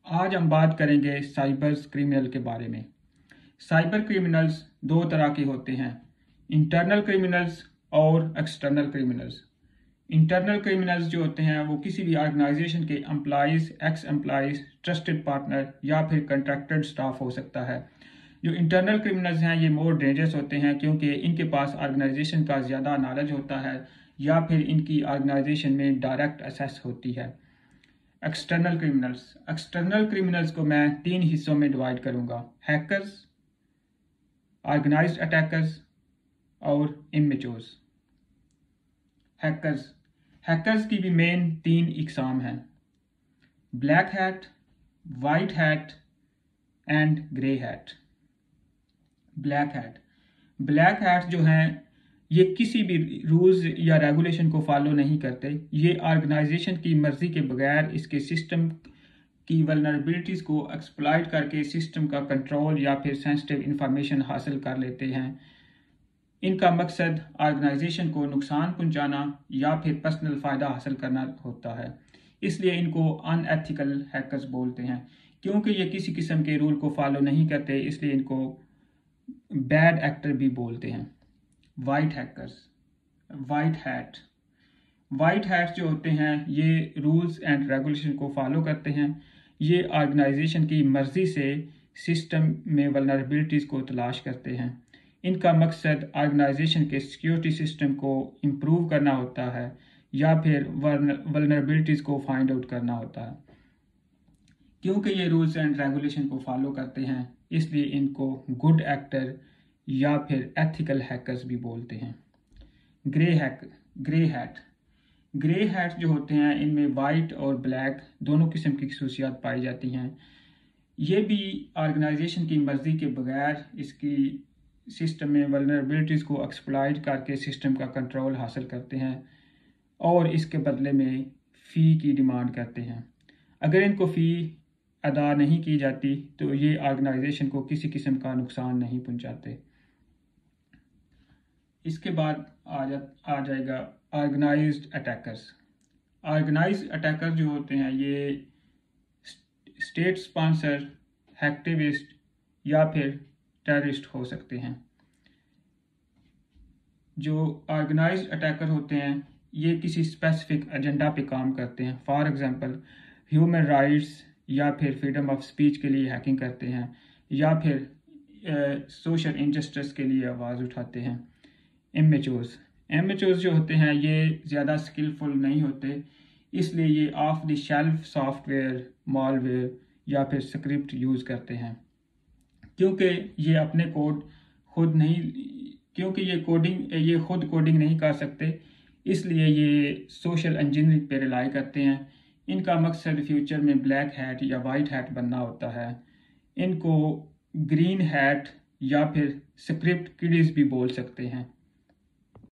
आज हम बात करेंगे साइबर क्रिमिनल के बारे में। साइबर क्रिमिनल्स दो तरह के होते हैं, इंटरनल क्रिमिनल्स और एक्सटर्नल क्रिमिनल्स। इंटरनल क्रिमिनल्स जो होते हैं वो किसी भी ऑर्गेनाइजेशन के employees, x employees, trusted partner या फिर कंट्रैक्टेड स्टाफ हो सकता है। जो इंटरनल क्रिमिनल्स हैं ये मोर डेंजरस होते हैं क्योंकि इनके पास ऑर्गेनाइजेशन का ज़्यादा नॉलेज होता है या फिर इनकी ऑर्गेनाइजेशन में डायरेक्ट एक्सेस होती है। एक्सटर्नल क्रिमिनल्स को मैं 3 हिस्सों में डिवाइड करूंगा, हैकर्स, ऑर्गेनाइज्ड अटैकर्स और इमेच्योर्स। हैकर्स की भी मेन 3 इकसाम हैं, black hat, white hat and grey hat. Black hat जो हैं ये किसी भी रूल्स या रेगुलेशन को फॉलो नहीं करते। ये ऑर्गेनाइजेशन की मर्जी के बगैर इसके सिस्टम की वल्नरेबिलिटीज़ को एक्सप्लॉइट करके सिस्टम का कंट्रोल या फिर सेंसिटिव इंफॉर्मेशन हासिल कर लेते हैं। इनका मकसद ऑर्गेनाइजेशन को नुकसान पहुंचाना या फिर पर्सनल फ़ायदा हासिल करना होता है, इसलिए इनको अनएथिकल हैकर्स बोलते हैं। क्योंकि ये किसी किस्म के रूल को फॉलो नहीं करते इसलिए इनको बैड एक्टर भी बोलते हैं। वाइट हैट जो होते हैं ये रूल्स एंड रेगुलेशन को फॉलो करते हैं। ये ऑर्गेनाइजेशन की मर्जी से सिस्टम में वल्नरेबिलिटीज़ को तलाश करते हैं। इनका मकसद ऑर्गेनाइजेशन के सिक्योरिटी सिस्टम को इम्प्रूव करना होता है या फिर वल्नरेबिलिटीज़ को फाइंड आउट करना होता है। क्योंकि ये रूल्स एंड रेगुलेशन को फॉलो करते हैं इसलिए इनको गुड एक्टर या फिर एथिकल हैकर्स भी बोलते हैं। ग्रे हैट जो होते हैं इनमें वाइट और ब्लैक दोनों किस्म की खसूसियात पाई जाती हैं। ये भी ऑर्गेनाइजेशन की मर्जी के बगैर इसकी सिस्टम में वल्नरेबिलिटीज़ को एक्सप्लॉइट करके सिस्टम का कंट्रोल हासिल करते हैं और इसके बदले में फ़ी की डिमांड करते हैं। अगर इनको फ़ी अदा नहीं की जाती तो ये ऑर्गेनाइजेशन को किसी किस्म का नुकसान नहीं पहुंचाते। इसके बाद आ जाएगा ऑर्गेनाइज्ड अटैकर जो होते हैं ये स्टेट स्पॉन्सर, एक्टिविस्ट या फिर टेररिस्ट हो सकते हैं। जो ऑर्गेनाइज्ड अटैकर होते हैं ये किसी स्पेसिफिक एजेंडा पे काम करते हैं। फॉर एग्जांपल ह्यूमन राइट्स या फिर फ्रीडम ऑफ स्पीच के लिए हैकिंग करते हैं या फिर सोशल इंजस्टिस के लिए आवाज़ उठाते हैं। इमेच्योर्स जो होते हैं ये ज़्यादा स्किलफुल नहीं होते, इसलिए ये of the shelf software, malware या फिर स्क्रिप्ट यूज़ करते हैं। क्योंकि ये खुद कोडिंग नहीं कर सकते इसलिए ये सोशल इंजीनियरिंग पे रिलाई करते हैं। इनका मकसद फ्यूचर में ब्लैक हैट या वाइट हैट बनना होता है। इनको ग्रीन हैट या फिर स्क्रिप्ट किड्स भी बोल सकते हैं।